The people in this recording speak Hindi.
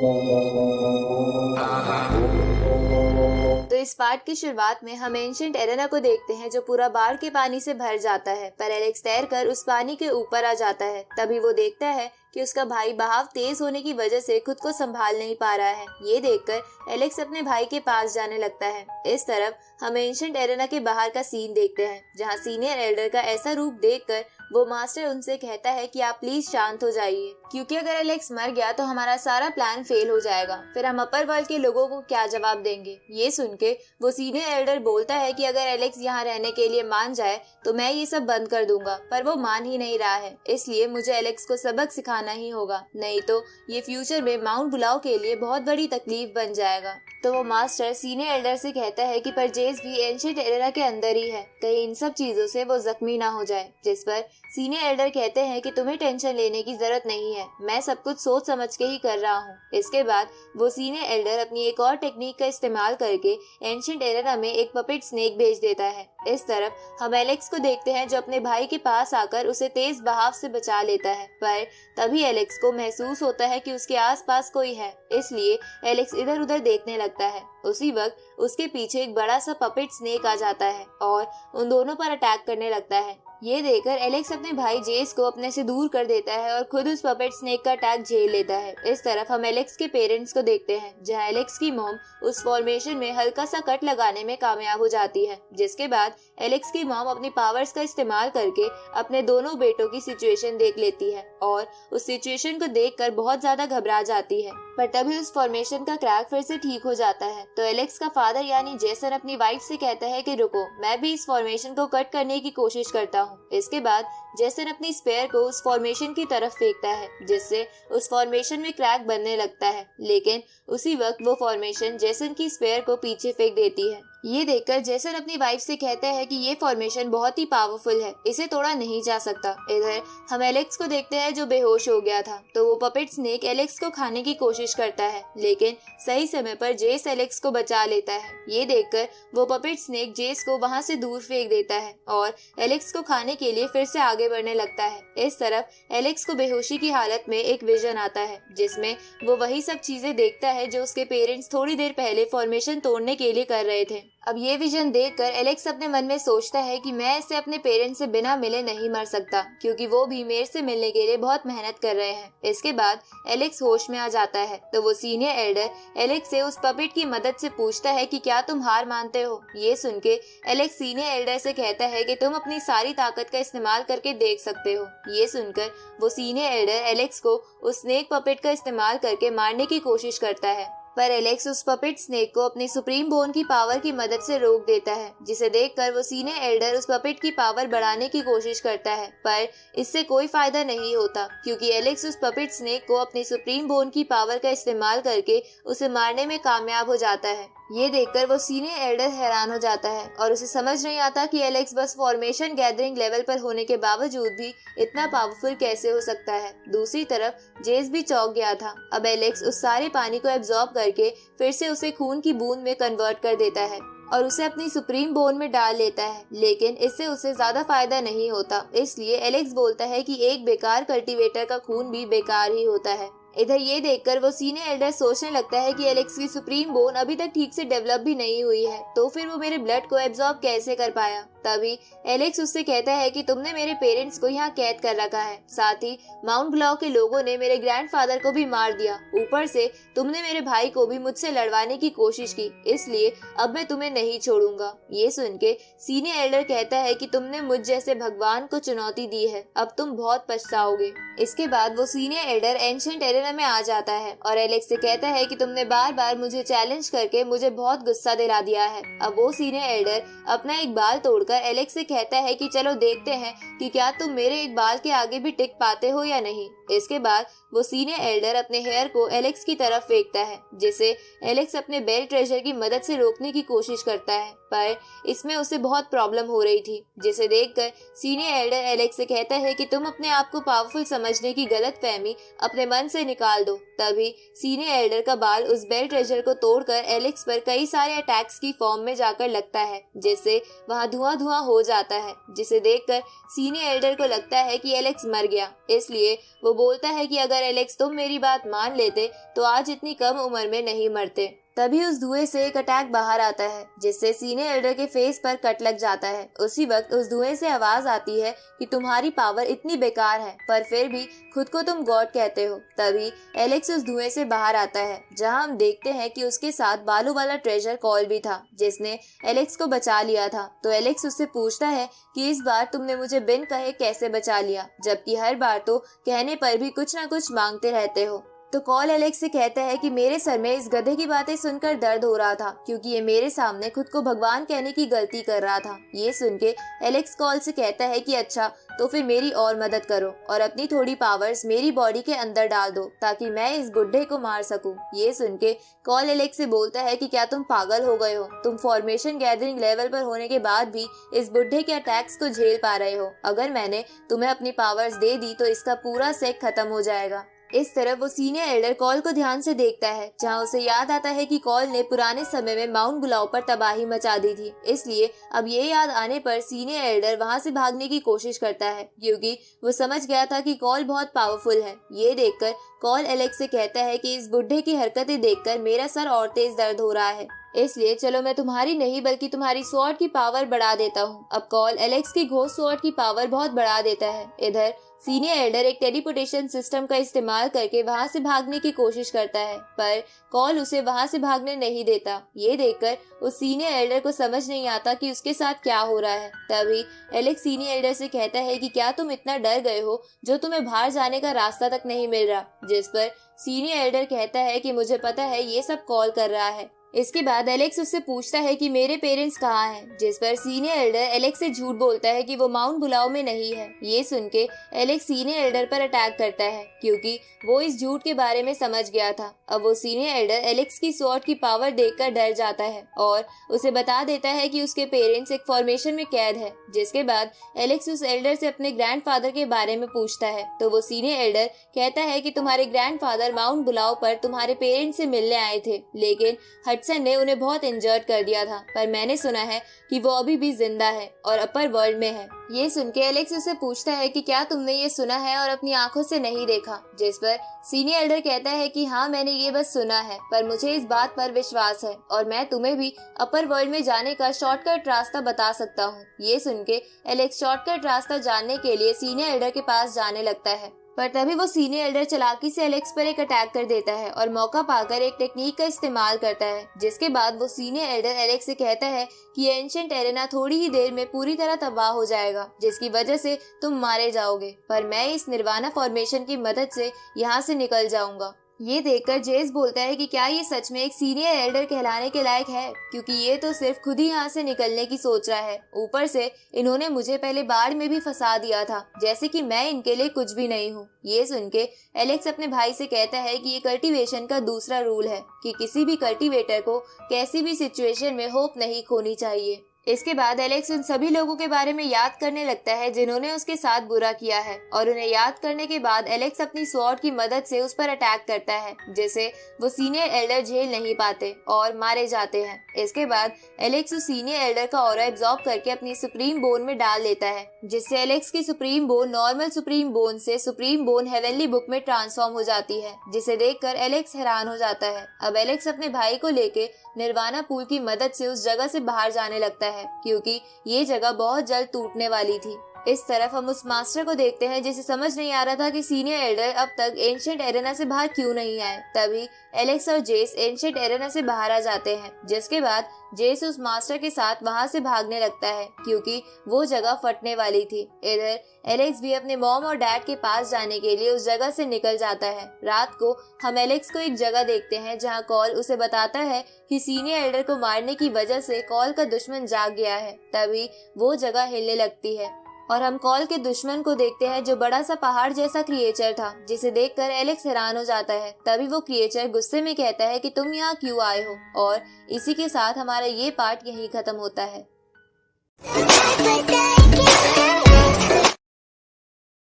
तो इस पार्ट की शुरुआत में हम एंशिएंट एरेना को देखते हैं जो पूरा बाढ़ के पानी से भर जाता है, पर एलेक्स तैरकर उस पानी के ऊपर आ जाता है। तभी वो देखता है कि उसका भाई बहाव तेज होने की वजह से खुद को संभाल नहीं पा रहा है। ये देखकर एलेक्स अपने भाई के पास जाने लगता है। इस तरफ हम एंशिएंट एरेना के बाहर का सीन देखते हैं, जहाँ सीनियर एल्डर का ऐसा रूप देखकर वो मास्टर उनसे कहता है कि आप प्लीज शांत हो जाइए, क्योंकि अगर एलेक्स मर गया तो हमारा सारा प्लान फेल हो जाएगा। फिर हम अपर वर्ल्ड के लोगों को क्या जवाब देंगे। ये सुन के वो सीनियर एल्डर बोलता है कि अगर एलेक्स यहाँ रहने के लिए मान जाए तो मैं ये सब बंद कर दूंगा, पर वो मान ही नहीं रहा है। इसलिए मुझे एलेक्स को सबक सिखाना ही होगा, नहीं तो ये फ्यूचर में माउंट बुलाओ के लिए बहुत बड़ी तकलीफ बन जाएगा। तो वो मास्टर सीनियर एल्डर से कहता है कि पर जेस भी एंशिएंट एरेना के अंदर ही है, कहीं इन सब चीजों से वो जख्मी ना हो जाए। जिस पर सीनियर एल्डर कहते हैं कि तुम्हें टेंशन लेने की जरूरत नहीं है, मैं सब कुछ सोच समझ के ही कर रहा हूँ। इसके बाद वो सीनियर एल्डर अपनी एक और टेक्निक का इस्तेमाल करके एंशिएंट एरेना में एक पपेट स्नेक भेज देता है। इस तरफ हम एलेक्स को देखते हैं जो अपने भाई के पास आकर उसे तेज बहाव से बचा लेता है, पर तभी एलेक्स को महसूस होता है कि उसके आसपास कोई है, इसलिए एलेक्स इधर उधर देखने लगता है। उसी वक्त उसके पीछे एक बड़ा सा पपेट स्नेक आ जाता है और उन दोनों पर अटैक करने लगता है। ये देखकर एलेक्स अपने भाई जेस को अपने से दूर कर देता है और खुद उस पपेट स्नेक का अटैक झेल लेता है। इस तरफ हम एलेक्स के पेरेंट्स को देखते हैं, जहां एलेक्स की मॉम उस फॉर्मेशन में हल्का सा कट लगाने में कामयाब हो जाती है। जिसके बाद एलेक्स की मॉम अपनी पावर्स का इस्तेमाल करके अपने दोनों बेटों की सिचुएशन देख लेती है और उस सिचुएशन को देखकर बहुत ज्यादा घबरा जाती है। पर तभी उस फॉर्मेशन का क्रैक फिर से ठीक हो जाता है। तो एलेक्स का फादर यानी जेसन अपनी वाइफ से कहता है कि रुको, मैं भी इस फॉर्मेशन को कट करने की कोशिश करता हूँ। इसके बाद जेसन अपनी स्पेयर को उस फॉर्मेशन की तरफ फेंकता है, जिससे उस फॉर्मेशन में क्रैक बनने लगता है, लेकिन उसी वक्त वो फॉर्मेशन जेसन की स्पेयर को पीछे फेंक देती है। ये देखकर जेसन अपनी वाइफ से कहता है कि ये फॉर्मेशन बहुत ही पावरफुल है, इसे तोड़ा नहीं जा सकता। इधर हम एलेक्स को देखते हैं जो बेहोश हो गया था। तो वो पपेट स्नेक एलेक्स को खाने की कोशिश करता है, लेकिन सही समय पर जेस एलेक्स को बचा लेता है। ये देखकर वो पपेट स्नेक जेस को वहाँ से दूर फेंक देता है और एलेक्स को खाने के लिए फिर से आगे बढ़ने लगता है। इस तरफ एलेक्स को बेहोशी की हालत में एक विजन आता है, जिसमें वो वही सब चीजें देखता है जो उसके पेरेंट्स थोड़ी देर पहले फॉर्मेशन तोड़ने के लिए कर रहे थे। अब ये विजन देखकर एलेक्स अपने मन में सोचता है कि मैं इससे अपने पेरेंट्स से बिना मिले नहीं मर सकता, क्योंकि वो भी मेरे से मिलने के लिए बहुत मेहनत कर रहे हैं। इसके बाद एलेक्स होश में आ जाता है। तो वो सीनियर एल्डर एलेक्स से उस पपेट की मदद से पूछता है कि क्या तुम हार मानते हो। ये सुन के एलेक्स सीनियर एल्डर से कहता है कि तुम अपनी सारी ताकत का इस्तेमाल करके देख सकते हो। ये सुनकर वो सीनियर एल्डर एलेक्स को उस स्नेक पपेट का इस्तेमाल करके मारने की कोशिश करता है, पर एलेक्स उस पपेट स्नेक को अपनी सुप्रीम बोन की पावर की मदद से रोक देता है, जिसे देखकर वो सीनियर एल्डर उस पपेट की पावर बढ़ाने की कोशिश करता है, पर इससे कोई फायदा नहीं होता, क्योंकि एलेक्स उस पपेट स्नेक को अपनी सुप्रीम बोन की पावर का इस्तेमाल करके उसे मारने में कामयाब हो जाता है। ये देखकर वो सीनियर एल्डर हैरान हो जाता है और उसे समझ नहीं आता कि एलेक्स बस फॉर्मेशन गैदरिंग लेवल पर होने के बावजूद भी इतना पावरफुल कैसे हो सकता है। दूसरी तरफ जेस भी चौंक गया था। अब एलेक्स उस सारे पानी को एब्जॉर्ब करके फिर से उसे खून की बूंद में कन्वर्ट कर देता है और उसे अपनी सुप्रीम बोन में डाल लेता है, लेकिन इससे उसे ज्यादा फायदा नहीं होता। इसलिए एलेक्स बोलता है कि एक बेकार कल्टीवेटर का खून भी बेकार ही होता है। इधर ये देखकर वो सीनियर एल्डर सोचने लगता है कि एलेक्स की सुप्रीम बोन अभी तक ठीक से डेवलप भी नहीं हुई है, तो फिर वो मेरे ब्लड को एब्जॉर्ब कैसे कर पाया। तभी एलेक्स उससे कहता है कि तुमने मेरे पेरेंट्स को यहाँ कैद कर रखा है, साथ ही माउंट ब्लॉ के लोगों ने मेरे ग्रैंडफादर को भी मार दिया, ऊपर से तुमने मेरे भाई को भी मुझसे लड़वाने की कोशिश की, इसलिए अब मैं तुम्हें नहीं छोड़ूंगा। ये सुन के सीनियर एल्डर कहता है कि तुमने मुझ जैसे भगवान को चुनौती दी है, अब तुम बहुत पछताओगे। इसके बाद वो सीनियर एल्डर एंशिएंट एरेना में आ जाता है और एलेक्स से कहता है कि तुमने बार बार मुझे चैलेंज करके मुझे बहुत गुस्सा दिला दिया है। अब वो सीनियर एल्डर अपना एक बाल तोड़कर एलेक्स से कहता है कि चलो देखते हैं कि क्या तुम मेरे एक बाल के आगे भी टिक पाते हो या नहीं। इसके बाद वो सीनियर एल्डर अपने हेयर को एलेक्स की तरफ फेंकता है, जिसे एलेक्स अपने बेल ट्रेजर की मदद से रोकने की कोशिश करता है, पर इसमें उसे बहुत प्रॉब्लम हो रही थी, जिसे देखकर सीनियर एल्डर एलेक्स से कहता है कि तुम अपने आप को पावरफुल समझने की गलतफहमी अपने मन से निकाल दो। तभी सीनियर एल्डर का बाल उस बेल ट्रेजर को तोड़कर एलेक्स पर कई सारे अटैक्स की फॉर्म में जाकर लगता है, जिससे वहाँ धुआं धुआं हो जाता है, जिसे देखकर सीनियर एल्डर को लगता है कि एलेक्स मर गया। इसलिए वो बोलता है कि अगर एलेक्स तुम मेरी बात मान लेते तो आज इतनी कम उम्र में नहीं मरते। तभी उस धुएं से एक अटैक बाहर आता है जिससे सीनियर एल्डर के फेस पर कट लग जाता है। उसी वक्त उस धुएं से आवाज आती है कि तुम्हारी पावर इतनी बेकार है पर फिर भी खुद को तुम गॉड कहते हो। तभी एलेक्स उस धुएं से बाहर आता है जहां हम देखते हैं कि उसके साथ बालों वाला ट्रेजर कॉल भी था जिसने एलेक्स को बचा लिया था। तो एलेक्स उससे पूछता है कि इस बार तुमने मुझे बिन कहे कैसे बचा लिया, जबकि हर बार तो कहने पर भी कुछ न कुछ मांगते रहते हो। तो कॉल एलेक्स से कहता है कि मेरे सर में इस गधे की बातें सुनकर दर्द हो रहा था क्योंकि ये मेरे सामने खुद को भगवान कहने की गलती कर रहा था। ये सुन के एलेक्स कॉल से कहता है कि अच्छा तो फिर मेरी और मदद करो और अपनी थोड़ी पावर्स मेरी बॉडी के अंदर डाल दो ताकि मैं इस बुढ़े को मार सकूं। ये सुन के कॉल एलेक्स से बोलता है कि क्या तुम पागल हो गए हो, तुम फॉर्मेशन गैदरिंग लेवल पर होने के बाद भी इस बुढ़े के अटैक्स को झेल पा रहे हो। अगर मैंने तुम्हें अपनी पावर्स दे दी तो इसका पूरा सेट खत्म हो जाएगा। इस तरफ वो सीनियर एल्डर कॉल को ध्यान से देखता है जहां उसे याद आता है कि कॉल ने पुराने समय में माउंट बुलाओ पर तबाही मचा दी थी। इसलिए अब ये याद आने पर सीनियर एल्डर वहां से भागने की कोशिश करता है क्योंकि वो समझ गया था कि कॉल बहुत पावरफुल है। ये देखकर कॉल एलेक्स से कहता है कि इस बुढ़े की हरकतें देखकर मेरा सर और तेज दर्द हो रहा है, इसलिए चलो मैं तुम्हारी नहीं बल्कि तुम्हारी स्वॉर्ड की पावर बढ़ा देता हूँ। अब कॉल एलेक्स की घोस्ट स्वॉर्ड की पावर बहुत बढ़ा देता है। इधर सीनियर एल्डर एक टेलीपोर्टेशन सिस्टम का इस्तेमाल करके वहां से भागने की कोशिश करता है पर कॉल उसे वहां से भागने नहीं देता। ये देखकर उस सीनियर एल्डर को समझ नहीं आता कि उसके साथ क्या हो रहा है। तभी एलेक्स सीनियर एल्डर से कहता है कि क्या तुम इतना डर गए हो जो तुम्हें बाहर जाने का रास्ता तक नहीं मिल रहा, जिस पर सीनियर एल्डर कहता है कि मुझे पता है ये सब कॉल कर रहा है। इसके बाद एलेक्स उससे पूछता है कि मेरे पेरेंट्स कहाँ हैं, जिस पर सीनियर एल्डर एलेक्स से झूठ बोलता है कि वो माउंट बुलाओ में नहीं है। ये सुन के एलेक्स सीनियर एल्डर पर अटैक करता है क्योंकि वो इस झूठ के बारे में समझ गया था। अब वो सीनियर एल्डर एलेक्स की स्वॉर्ड की पावर देखकर डर जाता है और उसे बता देता है कि उसके पेरेंट्स एक फॉर्मेशन में कैद है। जिसके बाद एलेक्स उस एल्डर से अपने ग्रैंडफादर के बारे में पूछता है तो वो सीनियर एल्डर कहता है कि तुम्हारे ग्रैंडफादर माउंट बुलाओ पर तुम्हारे पेरेंट्स से मिलने आए थे, लेकिन हडसन ने उन्हें बहुत इंजर्ड कर दिया था, पर मैंने सुना है कि वो अभी भी जिंदा है और अपर वर्ल्ड में है। ये सुन के एलेक्स उससे पूछता है कि क्या तुमने ये सुना है और अपनी आंखों से नहीं देखा, जिस पर सीनियर एल्डर कहता है कि हाँ मैंने ये बस सुना है पर मुझे इस बात पर विश्वास है और मैं तुम्हें भी अपर वर्ल्ड में जाने का शॉर्टकट रास्ता बता सकता हूँ। ये सुन के एलेक्स शॉर्टकट रास्ता जानने के लिए सीनियर एल्डर के पास जाने लगता है पर तभी वो सीनियर एल्डर चालाकी से एलेक्स पर एक अटैक कर देता है और मौका पाकर एक टेक्निक का इस्तेमाल करता है। जिसके बाद वो सीनियर एल्डर एलेक्स से कहता है कि एंशिएंट एरेना थोड़ी ही देर में पूरी तरह तबाह हो जाएगा जिसकी वजह से तुम मारे जाओगे, पर मैं इस निर्वाणा फॉर्मेशन की मदद से यहाँ से निकल जाऊंगा। ये देखकर जेस बोलता है कि क्या ये सच में एक सीनियर एल्डर कहलाने के लायक है, क्योंकि ये तो सिर्फ खुद ही यहाँ से निकलने की सोच रहा है। ऊपर से इन्होंने मुझे पहले बाढ़ में भी फंसा दिया था, जैसे कि मैं इनके लिए कुछ भी नहीं हूँ। ये सुन के एलेक्स अपने भाई से कहता है कि ये कल्टीवेशन का दूसरा रूल है कि किसी भी कल्टीवेटर को कैसी भी सिचुएशन में होप नहीं खोनी चाहिए। इसके बाद एलेक्स उन सभी लोगों के बारे में याद करने लगता है जिन्होंने उसके साथ बुरा किया है और उन्हें याद करने के बाद एलेक्स अपनी स्वॉर्ड की मदद से उस पर अटैक करता है जिसे वो सीनियर एल्डर झेल नहीं पाते और मारे जाते हैं। इसके बाद एलेक्स उस सीनियर एल्डर का ऑरा एब्जॉर्ब करके अपनी सुप्रीम बोन में डाल लेता है जिससे एलेक्स की supreme bone normal supreme bone से सुप्रीम बोन हेवनली बुक में ट्रांसफॉर्म हो जाती है, जिसे देखकर एलेक्स हैरान हो जाता है। अब एलेक्स अपने भाई को लेके निर्वाणा पूल की मदद से उस जगह से बाहर जाने लगता है क्योंकि ये जगह बहुत जल्द टूटने वाली थी। इस तरफ हम उस मास्टर को देखते हैं जिसे समझ नहीं आ रहा था कि सीनियर एल्डर अब तक एंशिएंट एरेना से बाहर क्यों नहीं आए। तभी एलेक्स और जेस एंशिएंट एरेना से बाहर आ जाते हैं, जिसके बाद जेस उस मास्टर के साथ वहां से भागने लगता है क्योंकि वो जगह फटने वाली थी। इधर एलेक्स भी अपने मॉम और डैड के पास जाने के लिए उस जगह से निकल जाता है। रात को हम एलेक्स को एक जगह देखते हैं जहां कॉल उसे बताता है कि सीनियर एल्डर को मारने की वजह से कॉल का दुश्मन जाग गया है। तभी वो जगह हिलने लगती है और हम कॉल के दुश्मन को देखते हैं जो बड़ा सा पहाड़ जैसा क्रिएचर था, जिसे देखकर एलेक्स हैरान हो जाता है। तभी वो क्रिएचर गुस्से में कहता है कि तुम यहाँ क्यों आए हो, और इसी के साथ हमारा ये पार्ट यहीं खत्म होता है।